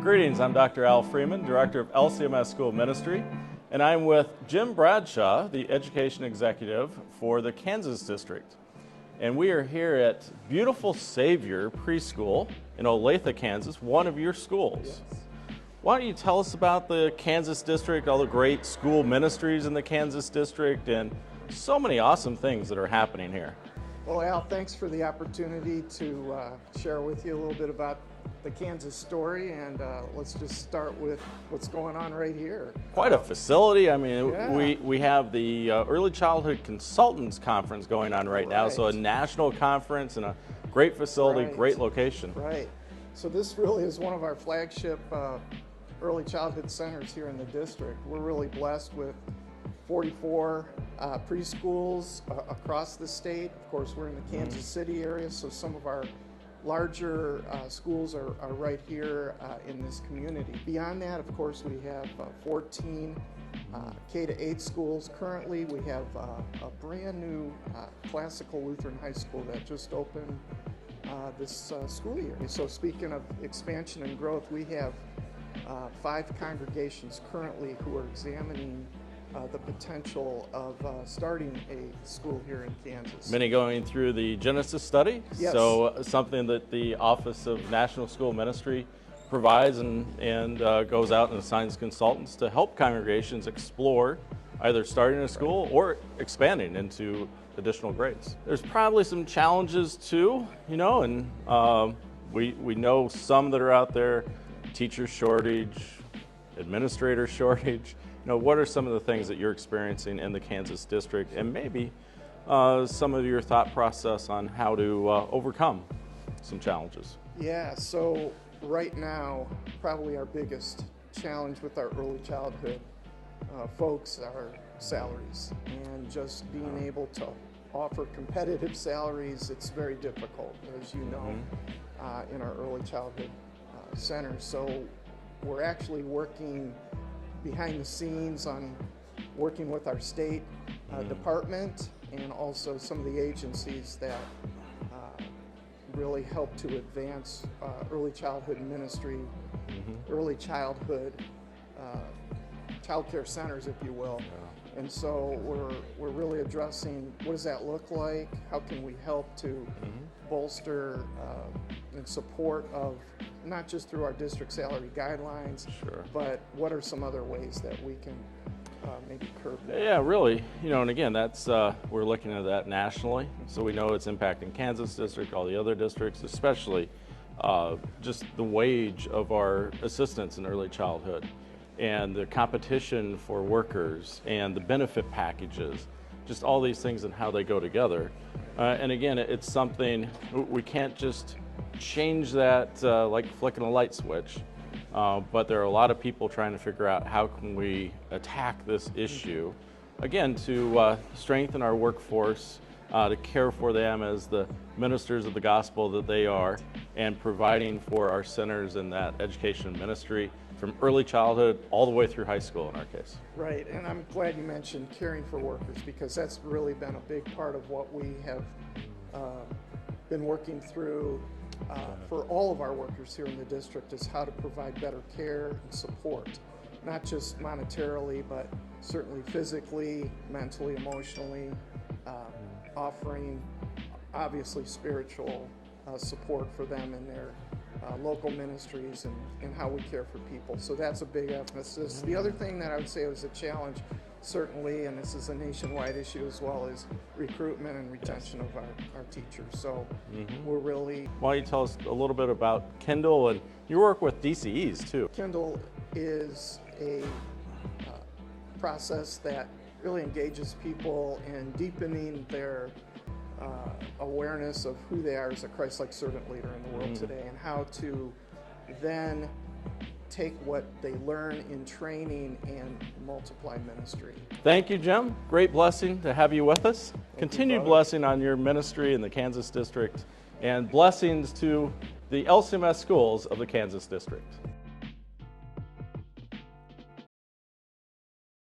Greetings, I'm Dr. Al Freeman, Director of LCMS School Ministry, and I'm with Jim Bradshaw, the Education Executive for the Kansas District. And we are here at beautiful Savior Preschool in Olathe, Kansas, one of your schools. Yes. Why don't you tell us about the Kansas District, all the great school ministries in the Kansas District, and so many awesome things that are happening here. Well, Al, thanks for the opportunity to share with you a little bit about the Kansas story, and let's just start with what's going on right here. Quite a facility. I mean, Yeah. we have the Early Childhood Consultants Conference going on right now, so a national conference and a great facility, Right. great location. Right. So this really is one of our flagship early childhood centers here in the district. We're really blessed with 44 preschools across the state. Of course, we're in the Kansas City area, so some of our larger schools are right here in this community. Beyond that, of course, we have 14 K-8 schools. Currently, we have a brand new classical Lutheran high school that just opened this school year. So speaking of expansion and growth, we have 5 congregations currently who are examining the potential of starting a school here in Kansas. Many going through the Genesis study, Yes. so something that the Office of National School Ministry provides and goes out and assigns consultants to help congregations explore either starting a school or expanding into additional grades. There's probably some challenges too, and we know some that are out there: teacher shortage, administrator shortage. What are some of the things that you're experiencing in the Kansas District, and maybe some of your thought process on how to overcome some challenges? Yeah, so right now, probably our biggest challenge with our early childhood folks are salaries, and just being able to offer competitive salaries. It's very difficult, as you know, in our early childhood centers. So we're actually working behind the scenes on working with our state department and also some of the agencies that really help to advance early childhood ministry, early childhood childcare centers, if you will. And so we're really addressing what does that look like, how can we help to bolster and support of not just through our district salary guidelines, but what are some other ways that we can maybe curb that? Yeah, really. And again, that's we're looking at that nationally, so we know it's impacting Kansas District, all the other districts, especially just the wage of our assistants in early childhood, and the competition for workers, and the benefit packages, just all these things and how they go together. And again, it's something we can't just change that like flicking a light switch, but there are a lot of people trying to figure out how can we attack this issue, again, to strengthen our workforce, to care for them as the ministers of the gospel that they are, and providing for our centers in that education ministry from early childhood all the way through high school in our case. Right, and I'm glad you mentioned caring for workers, because that's really been a big part of what we have been working through for all of our workers here in the district, is how to provide better care and support, not just monetarily, but certainly physically, mentally, emotionally, offering obviously spiritual support for them in their local ministries and how we care for people. So that's a big emphasis. The other thing that I would say was a challenge, certainly, and this is a nationwide issue as well, is recruitment and retention of our teachers. So we're really... Why don't you tell us a little bit about Kindle, and you work with DCEs too. Kindle is a process that really engages people in deepening their awareness of who they are as a Christ-like servant leader in the world today, and how to then take what they learn in training and multiply ministry. Thank you, Jim. Great blessing to have you with us. Continued blessing on your ministry in the Kansas District, and blessings to the LCMS schools of the Kansas District.